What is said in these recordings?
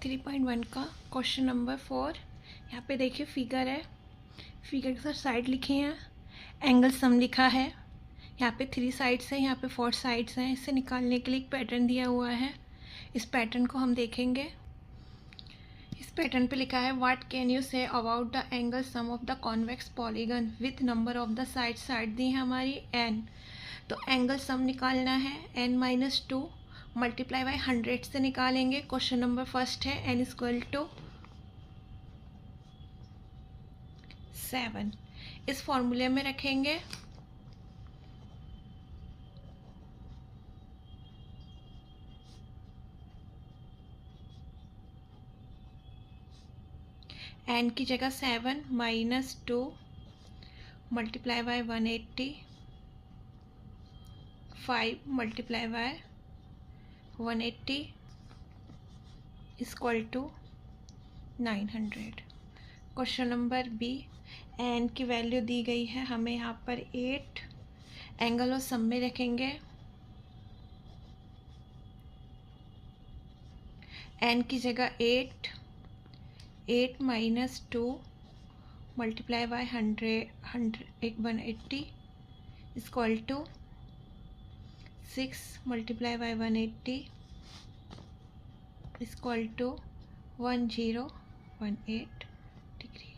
3.1 का question number 4। यहाँ पे देखिए फिगर है, फिगर के साथ साइड लिखे हैं, एंगल सम लिखा है। यहाँ पे 3 साइड्स हैं, यहाँ पे 4 साइड्स हैं। इसे निकालने के लिए एक पैटर्न दिया हुआ है। इस पैटर्न को हम देखेंगे। इस पैटर्न पे लिखा है what can you say about the angle sum of the convex polygon with number of the side दी है हमारी n। तो एंगल सम निकालना है, n-2 मल्टीप्लाई बाई 100 से निकालेंगे। क्वेश्चन नंबर फर्स्ट है n = 7। इस फॉर्मूले में रखेंगे। n की जगह 7 - 2 multiply by 180, 5 multiply by 180 = 900। Question number B, n की वैल्यू दी गई है हमें यहाँ पर 8। एंगल और सम में रखेंगे। एन की जगह 8 - 2 multiply by 180 = 6 multiply by 180 = 1018 degree.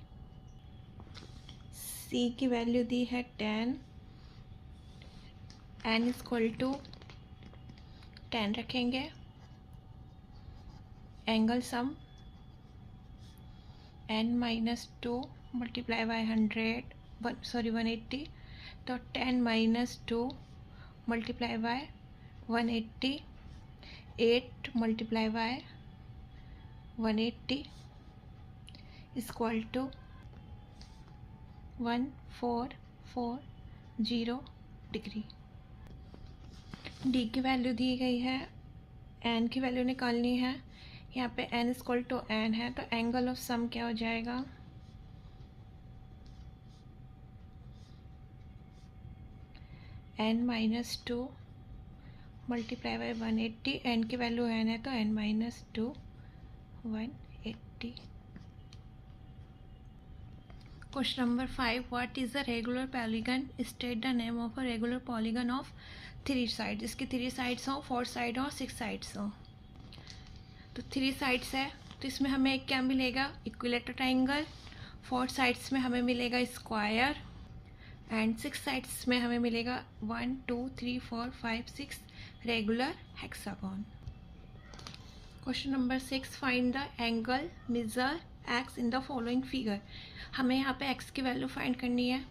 C की वैल्यू दी है 10। n = 10 रखेंगे। Angle sum n-2 multiply by 180, तो 10 - 2 multiply by 180, 8 multiply by 180 = 1440 degree. D की वैल्यू दी गई है, एन की वैल्यू निकालनी है। यहाँ पे n = n है, तो एंगल ऑफ सम क्या हो जाएगा, n-2 मल्टीप्लाई बाय 180। n की वैल्यू n है, तो n-2 180। Question number 5, what is the regular polygon, state the name of a regular polygon of 3 side. इसकी 3 साइड्स हो, 4 साइड हो, 6 साइड्स हो। तो 3 साइड्स है, तो इसमें हमें क्या मिलेगा, इक्विलेटरल ट्राइंगल। 4 साइड्स में हमें मिलेगा स्क्वायर, एंड 6 साइड्स में हमें मिलेगा 1 2 3 4 5 6 regular hexagon. Question number 6, find the angle measure x in the following figure. हमें यहाँ पे एक्स की वैल्यू फाइंड करनी है।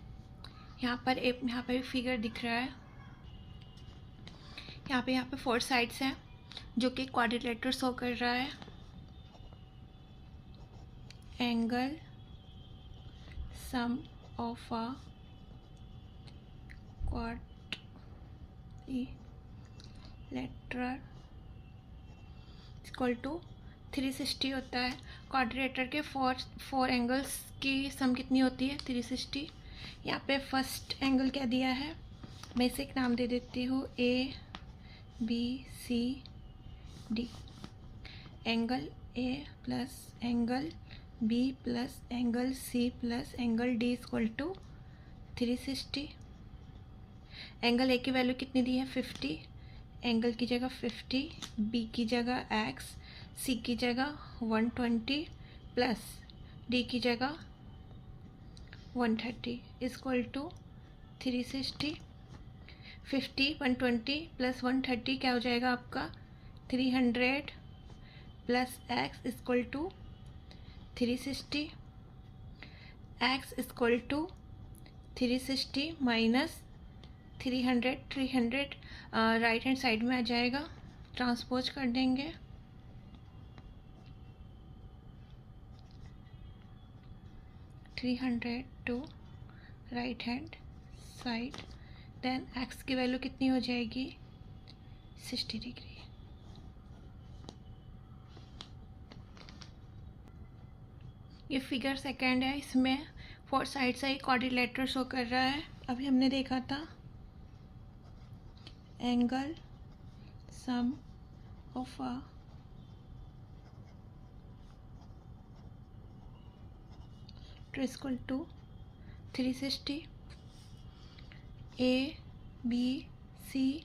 यहाँ पर एक फिगर दिख रहा है। यहाँ पे 4 साइड्स हैं जो कि क्वाड्रिलेटरल शो कर रहा है। Angle sum of a quadrilateral = 360 होता है। क्वाड्रिलेटरल के 4 एंगल्स की सम कितनी होती है, 360। यहाँ पे फर्स्ट एंगल क्या दिया है, मैं इसे एक नाम दे देती हूँ, A B C D. Angle A plus angle B plus angle C plus angle D = 360। Angle A की वैल्यू कितनी दी है, 50। एंगल की जगह 50, बी की जगह x, सी की जगह 120 प्लस डी की जगह 130 = 360। 50 120 प्लस 130 क्या हो जाएगा आपका, 300 plus x = 360। x = 360 minus 300 right hand side में आ जाएगा, ट्रांसपोज कर देंगे। To right hand side, then x की वैल्यू कितनी हो जाएगी, 60 डिग्री। ये फिगर सेकंड है, इसमें 4 साइड से क्वाड्रिलेटरल शो कर रहा है। अभी हमने देखा था angle sum of a equal to 360, A B C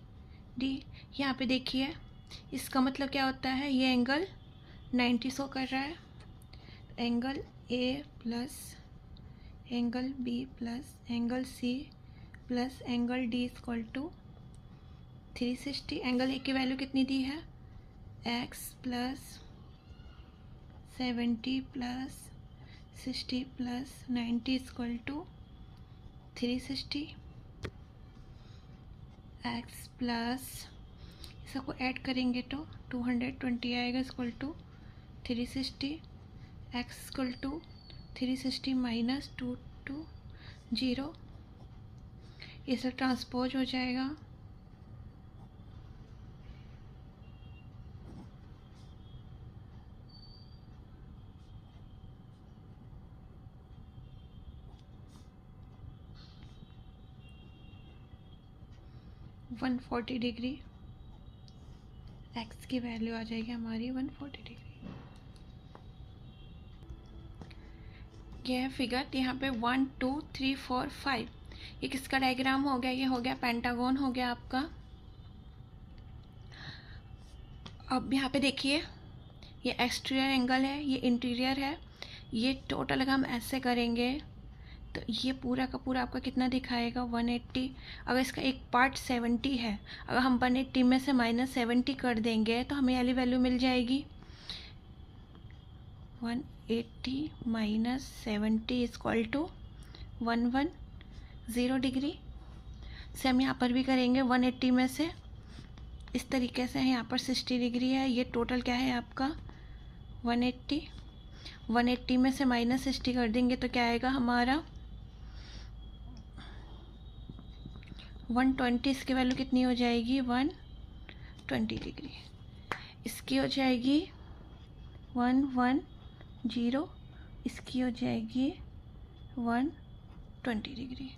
D. यहाँ पे देखिए इसका मतलब क्या होता है, ये एंगल 90 शो कर रहा है। Angle A plus angle B plus angle C plus angle D equal to 360। Angle A की वैल्यू कितनी दी है, x plus 70 plus 60 plus 90 equal to 360। x plus इसको ऐड करेंगे तो 220 आएगा equal to 360। x equal to 360 minus 220, ये सब ट्रांसपोज हो जाएगा। वन 140 डिग्री, x की वैल्यू आ जाएगी हमारी 140 डिग्री। यह है फिगर। यहाँ पे 1 2 3 4 5, ये किसका डायग्राम हो गया, ये हो गया पेंटागन हो गया आपका। अब यहाँ पे देखिए ये एक्सटीरियर एंगल है, ये इंटीरियर है। ये टोटल अगर हम ऐसे करेंगे तो ये पूरा का पूरा आपका कितना दिखाएगा, 180। अगर इसका एक पार्ट 70 है, अगर हम 180 में से -70 कर देंगे तो हमें वाली वैल्यू मिल जाएगी 180 माइनस 70 इक्वल टू 110 डिग्री। से हम यहाँ पर भी करेंगे 180 में से, इस तरीके से है। यहाँ पर 60 डिग्री है। ये टोटल क्या है आपका 180। 180 में से -60 कर देंगे तो क्या आएगा हमारा 120। इसकी वैल्यू कितनी हो जाएगी 120 डिग्री। इसकी हो जाएगी 110, इसकी हो जाएगी 120 degree.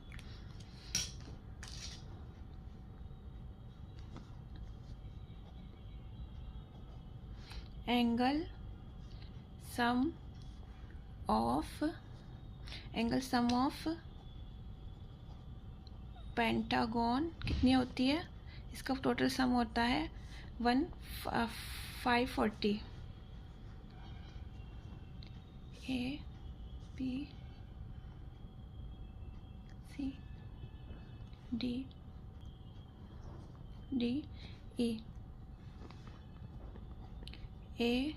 Angle sum of pentagon कितनी होती है, इसका टोटल सम होता है 540। A B C D E, A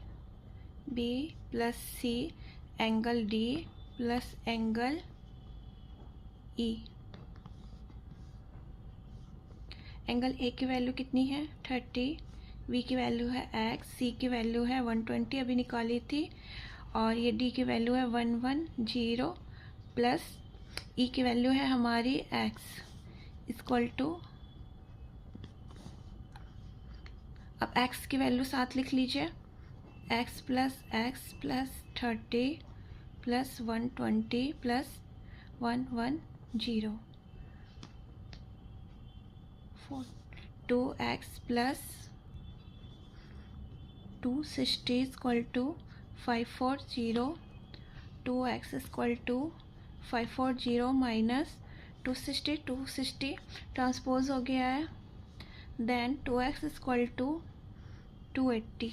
B plus C angle D plus angle E. Angle A की वैल्यू कितनी है 30, बी की वैल्यू है x, सी की वैल्यू है 120 अभी निकाली थी, और ये डी की वैल्यू है 110 प्लस ई की वैल्यू है हमारी x इक्वल टू, अब x की वैल्यू साथ लिख लीजिए, x plus 30 plus 120 plus 110, 2x plus 260 equal to 540, 2x equal to 540 minus 260 transpose हो गया है, then 2x equal to 280,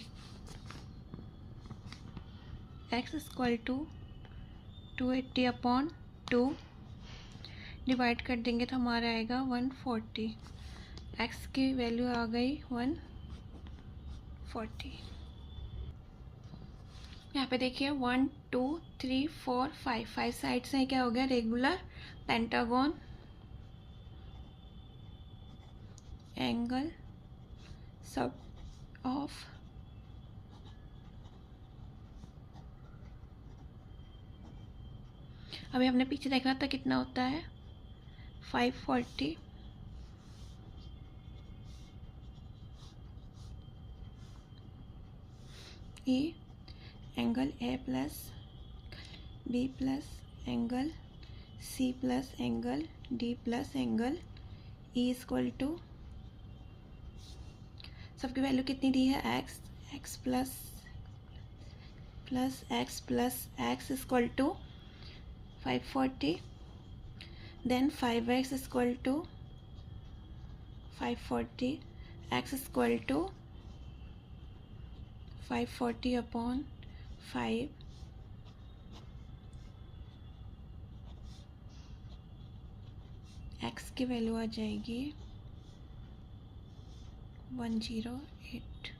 x equal to 280 upon 2 divide कर देंगे तो हमारा आएगा 140। x की वैल्यू आ गई 140। यहाँ पे देखिए 1 2 3 4 5 साइड से क्या हो गया regular pentagon. Angle sum of अभी हमने पीछे देखा था कितना होता है 540, E angle A plus B plus angle C plus angle D plus angle E equal to, सबकी वैल्यू कितनी दी है x plus x equal to 540, then 5x is equal to 540, x is equal to 540 upon 5, x की value आ जाएगी 108।